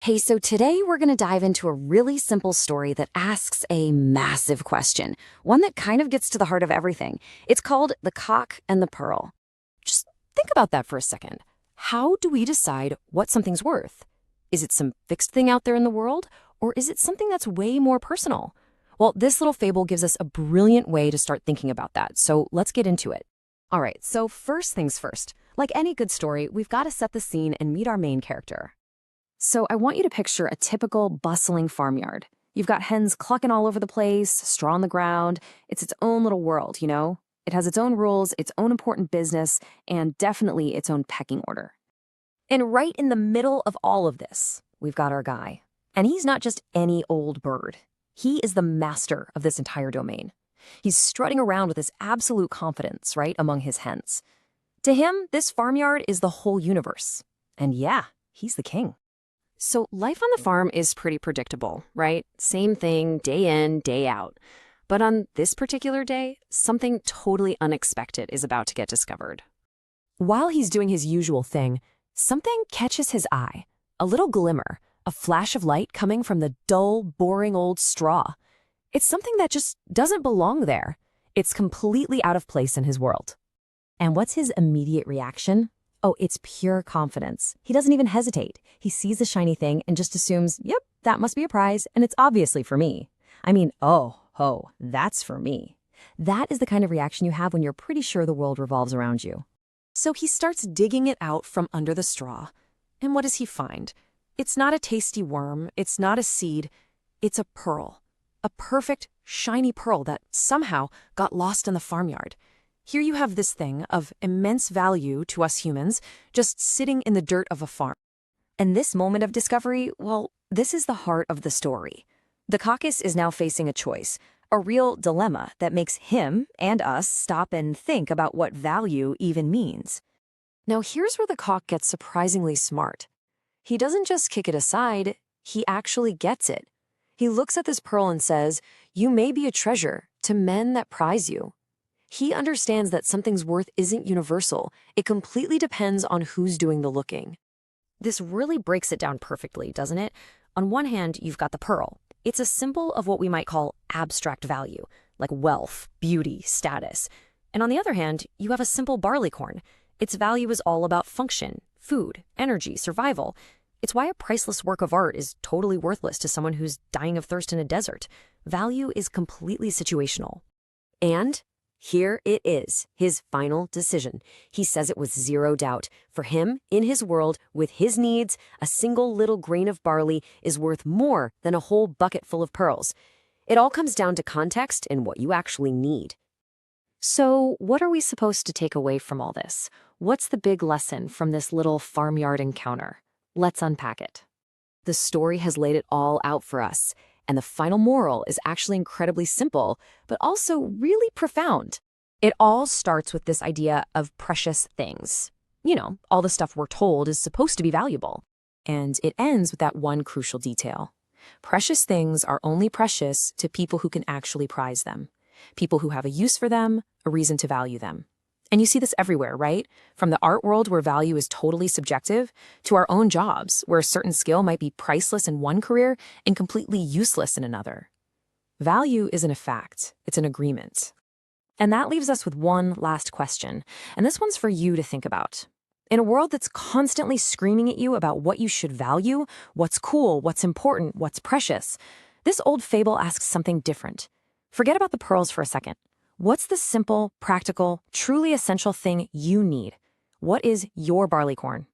Hey, so today we're going to dive into a really simple story that asks a massive question, one that kind of gets to the heart of everything. It's called The Cock and the Pearl. Just think about that for a second. How do we decide what something's worth? Is it some fixed thing out there in the world, or is it something that's way more personal? Well, this little fable gives us a brilliant way to start thinking about that, so let's get into it. All right, so first things first. Like any good story, we've got to set the scene and meet our main character. So I want you to picture a typical bustling farmyard. You've got hens clucking all over the place, straw on the ground. It's its own little world, you know? It has its own rules, its own important business, and definitely its own pecking order. And right in the middle of all of this, we've got our guy. And he's not just any old bird. He is the master of this entire domain. He's strutting around with this absolute confidence, right, among his hens. To him, this farmyard is the whole universe. And yeah, he's the king. So life on the farm is pretty predictable, right? Same thing day in, day out. But on this particular day, something totally unexpected is about to get discovered. While he's doing his usual thing, something catches his eye. A little glimmer, a flash of light coming from the dull, boring old straw. It's something that just doesn't belong there. It's completely out of place in his world. And what's his immediate reaction? Oh, it's pure confidence. He doesn't even hesitate. He sees the shiny thing and just assumes, yep, that must be a prize, and it's obviously for me. I mean, that's for me. That is the kind of reaction you have when you're pretty sure the world revolves around you. So he starts digging it out from under the straw. And what does he find? It's not a tasty worm. It's not a seed. It's a pearl. A perfect, shiny pearl that somehow got lost in the farmyard. Here you have this thing of immense value to us humans just sitting in the dirt of a farm. And this moment of discovery, well, this is the heart of the story. The caucus is now facing a choice, a real dilemma that makes him and us stop and think about what value even means. Now here's where the cock gets surprisingly smart. He doesn't just kick it aside, he actually gets it. He looks at this pearl and says, "You may be a treasure to men that prize you." He understands that something's worth isn't universal. It completely depends on who's doing the looking. This really breaks it down perfectly, doesn't it? On one hand, you've got the pearl. It's a symbol of what we might call abstract value, like wealth, beauty, status. And on the other hand, you have a simple barleycorn. Its value is all about function, food, energy, survival. It's why a priceless work of art is totally worthless to someone who's dying of thirst in a desert. Value is completely situational. And here it is, his final decision. He says it with zero doubt. For him, in his world, with his needs, a single little grain of barley is worth more than a whole bucket full of pearls. It all comes down to context and what you actually need. So, what are we supposed to take away from all this? What's the big lesson from this little farmyard encounter? Let's unpack it. The story has laid it all out for us. And the final moral is actually incredibly simple, but also really profound. It all starts with this idea of precious things. You know, all the stuff we're told is supposed to be valuable. And it ends with that one crucial detail. Precious things are only precious to people who can actually prize them. People who have a use for them, a reason to value them. And you see this everywhere, right? From the art world where value is totally subjective, to our own jobs where a certain skill might be priceless in one career and completely useless in another. Value isn't a fact, it's an agreement. And that leaves us with one last question, and this one's for you to think about. In a world that's constantly screaming at you about what you should value, what's cool, what's important, what's precious, this old fable asks something different. Forget about the pearls for a second. What's the simple, practical, truly essential thing you need? What is your barleycorn?